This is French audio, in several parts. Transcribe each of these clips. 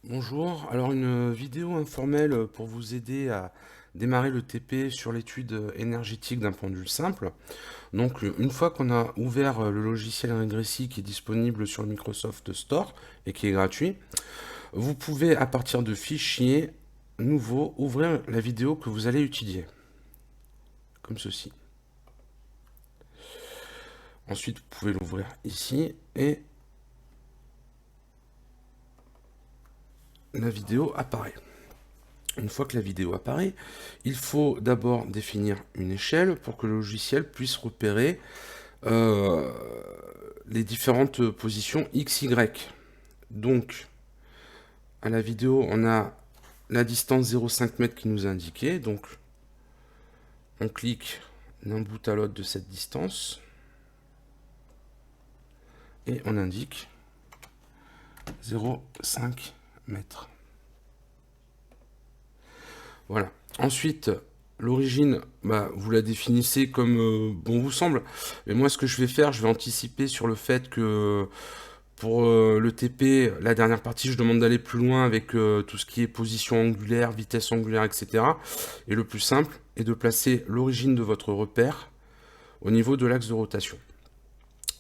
Bonjour, alors une vidéo informelle pour vous aider à démarrer le TP sur l'étude énergétique d'un pendule simple. Donc une fois qu'on a ouvert le logiciel Regressy qui est disponible sur le Microsoft Store et qui est gratuit, vous pouvez à partir de fichiers nouveaux ouvrir la vidéo que vous allez étudier, comme ceci. Ensuite vous pouvez l'ouvrir ici et la vidéo apparaît. Une fois que la vidéo apparaît, il faut d'abord définir une échelle pour que le logiciel puisse repérer euh, les différentes positions X, Y. Donc, à la vidéo, on a la distance 0,5 m qui nous est indiquée. Donc, on clique d'un bout à l'autre de cette distance et on indique 0,5 m. Voilà. Ensuite, l'origine, vous la définissez comme bon vous semble. Mais moi, ce que je vais faire, je vais anticiper sur le fait que pour le TP, la dernière partie, je demande d'aller plus loin avec tout ce qui est position angulaire, vitesse angulaire, etc. Et le plus simple est de placer l'origine de votre repère au niveau de l'axe de rotation.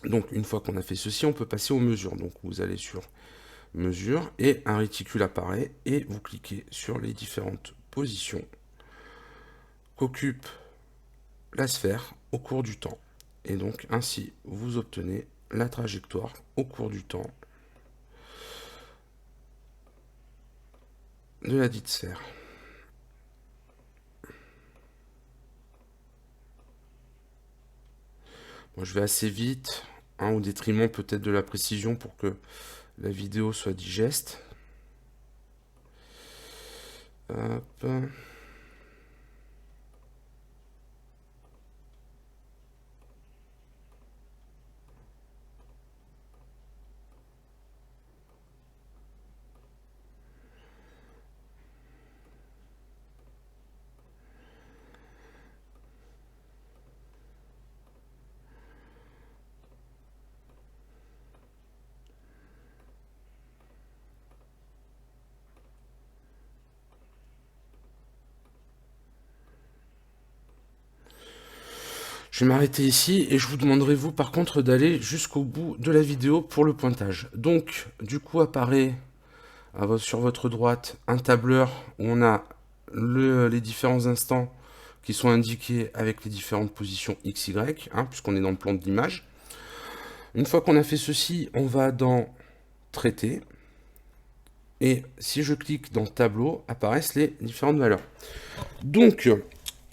Donc, une fois qu'on a fait ceci, on peut passer aux mesures. Donc, vous allez sur mesure et un réticule apparaît et vous cliquez sur les différentes positions qu'occupe la sphère au cours du temps. Et donc, ainsi, vous obtenez la trajectoire au cours du temps de la dite sphère. Moi, je vais assez vite, hein, au détriment peut-être de la précision pour que la vidéo soit digeste. Hop. Je vais m'arrêter ici et je vous demanderai vous par contre d'aller jusqu'au bout de la vidéo pour le pointage. Donc du coup apparaît sur votre droite un tableur où on a les différents instants qui sont indiqués avec les différentes positions X, Y, hein, puisqu'on est dans le plan de l'image. Une fois qu'on a fait ceci, on va dans Traiter. Et si je clique dans Tableau, apparaissent les différentes valeurs. Donc,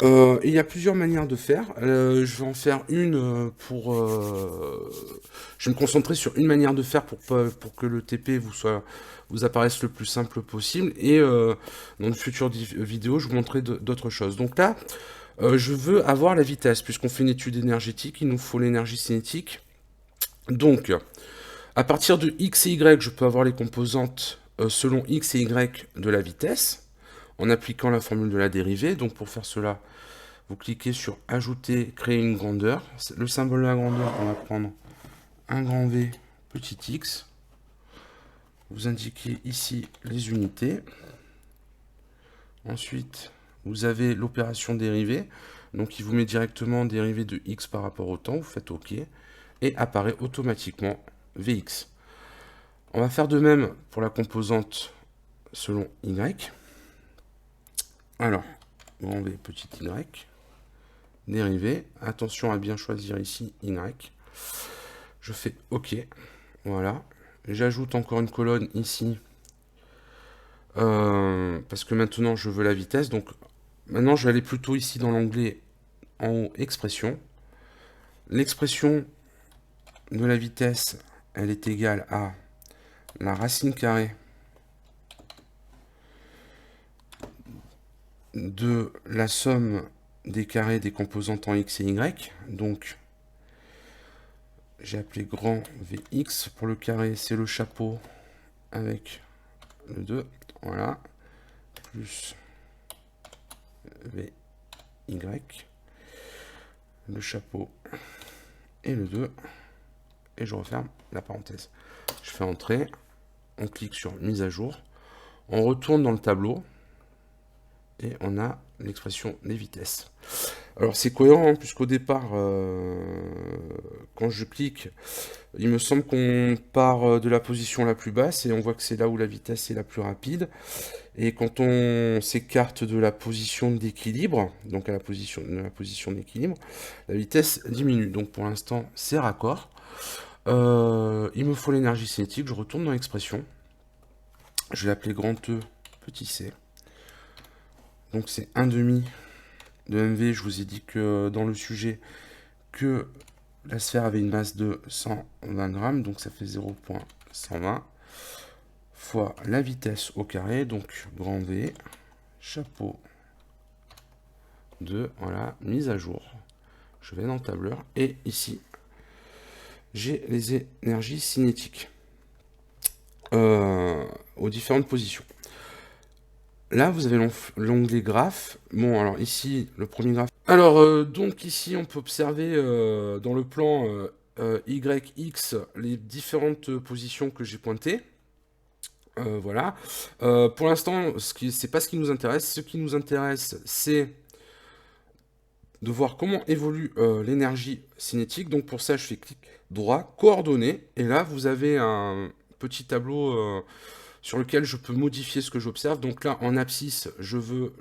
il y a plusieurs manières de faire. Je vais en faire une pour... je vais me concentrer sur une manière de faire pour que le TP vous apparaisse le plus simple possible. Et dans de futures vidéos, je vous montrerai d'autres choses. Donc là, je veux avoir la vitesse. Puisqu'on fait une étude énergétique, il nous faut l'énergie cinétique. Donc, à partir de X et Y, je peux avoir les composantes selon X et Y de la vitesse, en appliquant la formule de la dérivée. Donc pour faire cela, vous cliquez sur Ajouter, créer une grandeur. Le symbole de la grandeur, on va prendre un grand V, petit x. Vous indiquez ici les unités. Ensuite, vous avez l'opération dérivée. Donc il vous met directement dérivée de x par rapport au temps. Vous faites OK. Et apparaît automatiquement Vx. On va faire de même pour la composante selon y. Alors, grand V, petit y. Dérivé. Attention à bien choisir ici y. Je fais OK. Voilà. J'ajoute encore une colonne ici. Parce que maintenant, je veux la vitesse. Donc, maintenant, je vais aller plutôt ici dans l'onglet en haut, expression. L'expression de la vitesse, elle est égale à la racine carrée de la somme des carrés des composantes en x et y. Donc, j'ai appelé grand Vx. Pour le carré, c'est le chapeau avec le 2. Voilà. Plus Vy. Le chapeau et le 2. Et je referme la parenthèse. Je fais entrer. On clique sur mise à jour. On retourne dans le tableau et on a l'expression des vitesses. Alors c'est cohérent, hein, puisqu'au départ, quand je clique, il me semble qu'on part de la position la plus basse et on voit que c'est là où la vitesse est la plus rapide. Et quand on s'écarte de la position d'équilibre, donc à la position d'équilibre, la vitesse diminue. Donc pour l'instant, c'est raccord. Il me faut l'énergie cinétique, je retourne dans l'expression. Je vais l'appeler grand E, petit c. Donc c'est 1 demi de mv. Je vous ai dit que dans le sujet, que la sphère avait une masse de 120 grammes, donc ça fait 0,120 fois la vitesse au carré, donc grand V, chapeau de, voilà, mise à jour. Je vais dans le tableur, et ici, j'ai les énergies cinétiques aux différentes positions. Là, vous avez l'onglet graphe. Bon, alors ici, le premier graphe. Alors, donc ici, on peut observer dans le plan YX les différentes positions que j'ai pointées. Voilà. Pour l'instant, c'est pas ce qui nous intéresse. Ce qui nous intéresse, c'est de voir comment évolue l'énergie cinétique. Donc pour ça, je fais clic droit, coordonnées. Et là, vous avez un petit tableau sur lequel je peux modifier ce que j'observe. Donc là, en abscisse, je veux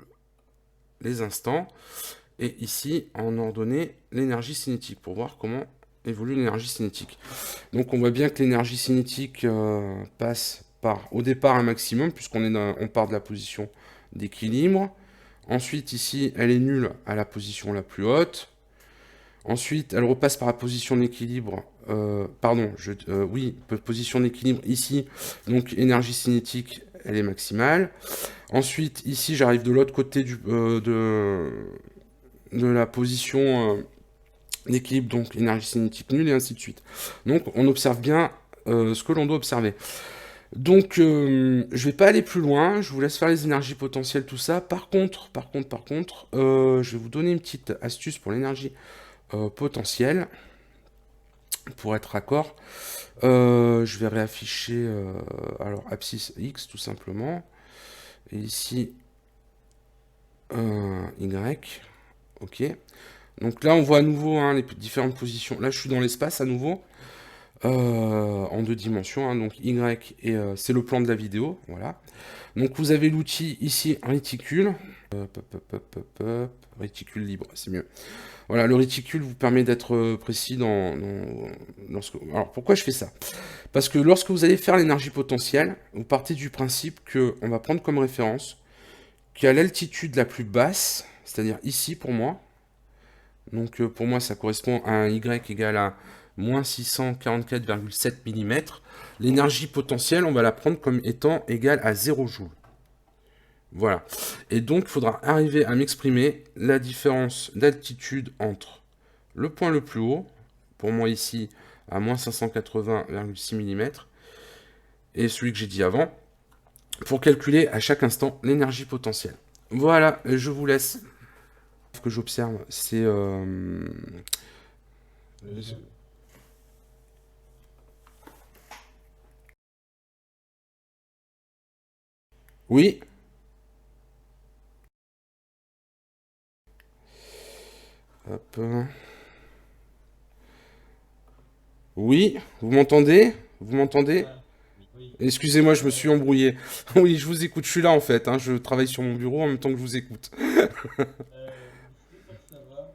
les instants. Et ici, en ordonnée, l'énergie cinétique, pour voir comment évolue l'énergie cinétique. Donc on voit bien que l'énergie cinétique passe par, au départ, un maximum, on part de la position d'équilibre. Ensuite, ici, elle est nulle à la position la plus haute. Ensuite, elle repasse par la position d'équilibre. Oui, position d'équilibre ici. Donc, énergie cinétique, elle est maximale. Ensuite, ici, j'arrive de l'autre côté de la position d'équilibre, donc énergie cinétique nulle, et ainsi de suite. Donc, on observe bien ce que l'on doit observer. Donc, je vais pas aller plus loin, je vous laisse faire les énergies potentielles, tout ça. Par contre, je vais vous donner une petite astuce pour l'énergie potentielle, pour être raccord. Je vais réafficher, alors, abscisse X, tout simplement. Et ici, Y, ok. Donc là, on voit à nouveau hein, les différentes positions. Là, je suis dans l'espace à nouveau. En 2 dimensions, hein, donc Y, et c'est le plan de la vidéo, voilà. Donc vous avez l'outil ici, réticule, réticule libre, c'est mieux. Voilà, le réticule vous permet d'être précis Alors pourquoi je fais ça? Parce que lorsque vous allez faire l'énergie potentielle, vous partez du principe qu'on va prendre comme référence qu'à l'altitude la plus basse, c'est-à-dire ici pour moi, donc pour moi ça correspond à un Y égal à moins 644,7 mm, l'énergie potentielle, on va la prendre comme étant égale à 0 joule. Voilà. Et donc, il faudra arriver à m'exprimer la différence d'altitude entre le point le plus haut, pour moi ici, à moins 580,6 mm, et celui que j'ai dit avant, pour calculer à chaque instant l'énergie potentielle. Voilà, je vous laisse. Ce que j'observe, c'est... Oui. Hop. Oui, vous m'entendez? Vous m'entendez? Oui. Excusez-moi, je me suis embrouillé. Oui, je vous écoute, je suis là en fait, hein, je travaille sur mon bureau en même temps que je vous écoute. C'était pour savoir,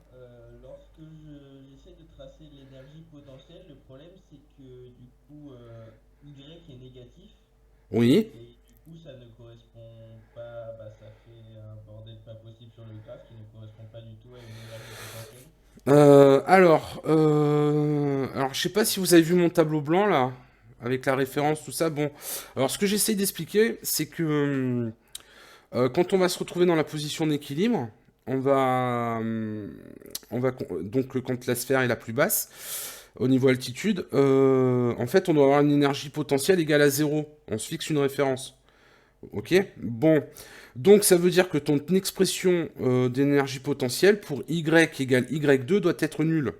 lorsque j'essaie de tracer l'énergie potentielle, le problème c'est que du coup Y est négatif Oui. et du coup ça ne correspond pas, bah, ça fait un bordel pas possible sur le graphe qui ne correspond pas du tout à une énergie potentielle. Alors, je sais pas si vous avez vu mon tableau blanc là, avec la référence, tout ça. Bon, alors ce que j'essaye d'expliquer, c'est que quand on va se retrouver dans la position d'équilibre, donc quand la sphère est la plus basse, au niveau altitude, en fait, on doit avoir une énergie potentielle égale à 0. On se fixe une référence. Ok. Bon. Donc ça veut dire que ton expression d'énergie potentielle pour y égale y2 doit être nulle.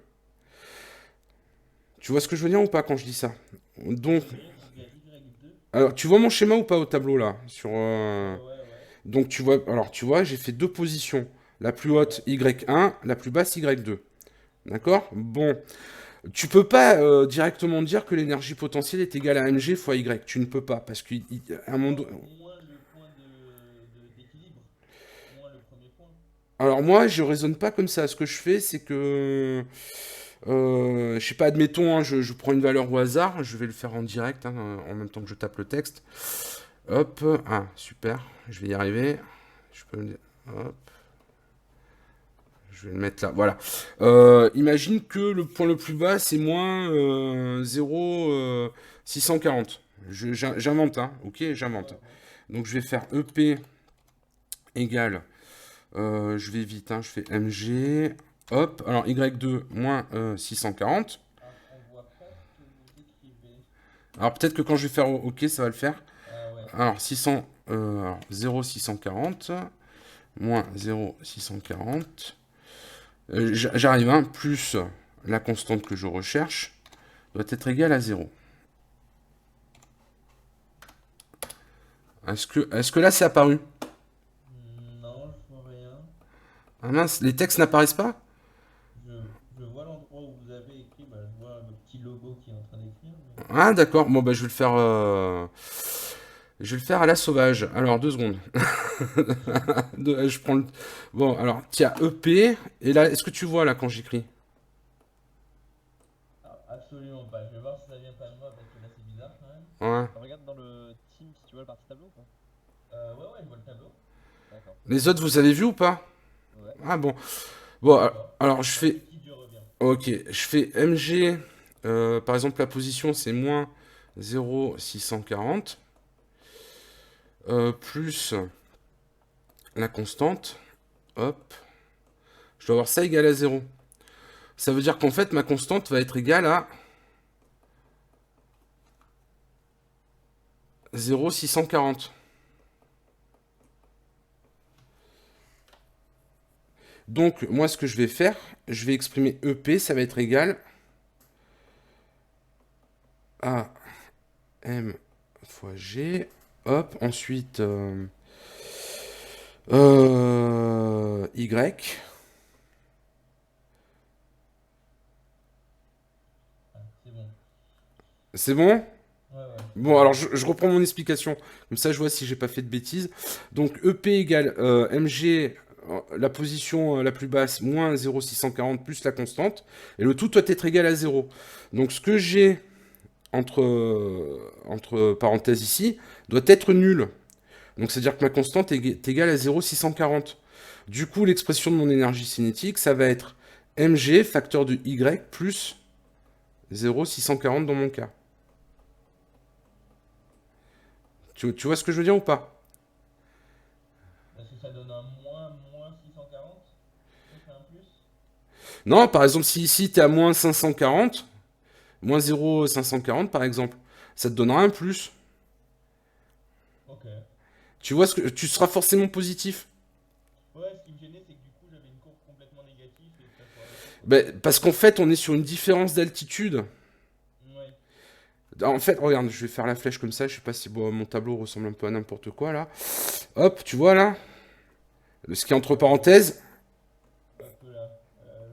Tu vois ce que je veux dire ou pas quand je dis ça? Donc, Y égale Y2. Alors, tu vois mon schéma ou pas au tableau là sur, Ouais, ouais, donc tu vois, alors tu vois, j'ai fait deux positions. La plus haute ouais. Y1, la plus basse Y2. D'accord? Bon, tu peux pas directement dire que l'énergie potentielle est égale à mg fois Y. Tu ne peux pas parce qu'à un moment Non, donné- moins le point d'équilibre, moins le premier point. Alors moi, je raisonne pas comme ça. Ce que je fais, c'est que je sais pas, admettons, hein, je prends une valeur au hasard, je vais le faire en direct, hein, en même temps que je tape le texte. Hop, ah, super, je vais y arriver. Je peux hop, je vais le mettre là, voilà. Imagine que le point le plus bas, c'est moins 0,640. J'invente, hein, ok, j'invente. Ouais, ouais. Donc je vais faire EP égale, je vais vite, hein, je fais MG, hop, alors Y2 moins 640. Ah, on voit pas ce que vous écrivez. Alors peut-être que quand je vais faire OK, ça va le faire. Ah ouais. Alors 600, alors 0,640 moins 0,640. J'arrive, hein, plus la constante que je recherche doit être égale à 0. Est-ce que là c'est apparu? Non, je vois rien. Ah mince, les textes n'apparaissent pas? Je, je vois l'endroit où vous avez écrit, bah, je vois le petit logo qui est en train d'écrire, mais... Ah d'accord, bon bah je vais le faire à la sauvage. Alors 2 secondes. Je prends le... Bon alors tiens EP et là est-ce que tu vois là quand j'écris? Ah, absolument pas. Je vais voir si ça vient pas de moi parce que là c'est bizarre quand même. Ouais. Regarde dans le team si tu vois le partie tableau ou pas. Ouais, ouais, je vois le tableau. D'accord. Les autres vous avez vu ou pas? Ouais. Ah bon. Bon, D'accord. alors je Pas de fais. soucis, je reviens. Ok, je fais MG. Par exemple, la position c'est moins 0,640 plus la constante. Hop. Je dois avoir ça égal à 0. Ça veut dire qu'en fait, ma constante va être égale à 0,640. Donc, moi, ce que je vais faire, je vais exprimer EP, ça va être égal à M fois G. Hop, ensuite Y. Ah, c'est bon. C'est bon? Ouais, ouais, c'est Bon, bon. alors je reprends mon explication. Comme ça, je vois si j'ai pas fait de bêtises. Donc, EP égale MG, la position la plus basse, moins 0,640 plus la constante. Et le tout doit être égal à 0. Donc, ce que j'ai entre parenthèses ici doit être nul. Donc, c'est-à-dire que ma constante est égale à 0,640. Du coup, l'expression de mon énergie cinétique, ça va être mg facteur de y plus 0,640 dans mon cas. Tu vois ce que je veux dire ou pas? Parce que ça donne un moins 640. Ça fait un plus. Non, par exemple, si ici tu es à moins 540, moins 0,540 par exemple, ça te donnera un plus. Ok. Tu vois ce que tu seras forcément positif. Ouais, ce qui me gênait, c'est que du coup, j'avais une courbe complètement négative et que ça foirait tout, quoi. Ben, parce qu'en fait, on est sur une différence d'altitude. Ouais. En fait, regarde, je vais faire la flèche comme ça. Je sais pas si bon, mon tableau ressemble un peu à n'importe quoi là. Hop, tu vois là, ce qui est entre parenthèses Un peu là.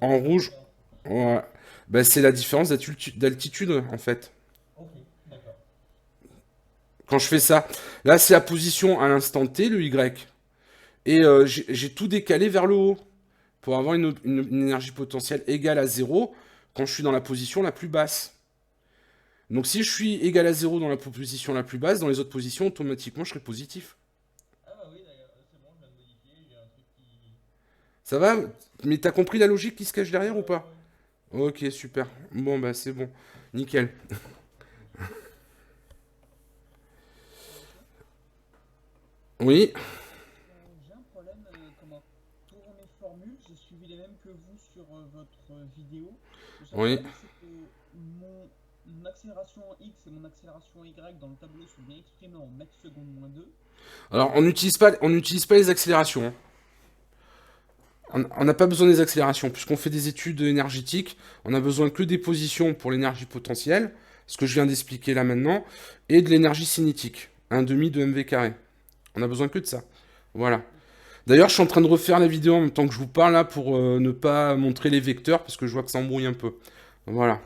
Je en vois pas rouge, bien. ouais. Ben, c'est la différence d'altitude en fait. Ok, d'accord. Quand je fais ça, là c'est la position à l'instant T, le Y, et j'ai tout décalé vers le haut pour avoir une énergie potentielle égale à 0 quand je suis dans la position la plus basse. Donc si je suis égal à 0 dans la position la plus basse, dans les autres positions, automatiquement je serai positif. Ah bah oui, d'ailleurs, c'est bon, je viens de modifier. J'ai un truc qui. Ça va? Mais t'as compris la logique qui se cache Ouais, derrière ou ouais, pas? ouais. Ok, super. Bon, bah c'est bon. Nickel. Ok. Oui, J'ai un problème, comment pour mes formules, j'ai suivi les mêmes que vous sur votre vidéo. Le seul oui. problème, c'est que mon accélération X et mon accélération Y dans le tableau sont bien exprimés en mètres secondes moins 2. Alors, on n'utilise pas les accélérations, hein. On n'a pas besoin des accélérations, puisqu'on fait des études énergétiques. On a besoin que des positions pour l'énergie potentielle. ce que je viens d'expliquer là maintenant, et de l'énergie cinétique, 1,5 de MV carré. On a besoin que de ça. Voilà. D'ailleurs, je suis en train de refaire la vidéo en même temps que je vous parle là pour ne pas montrer les vecteurs parce que je vois que ça embrouille un peu. Voilà.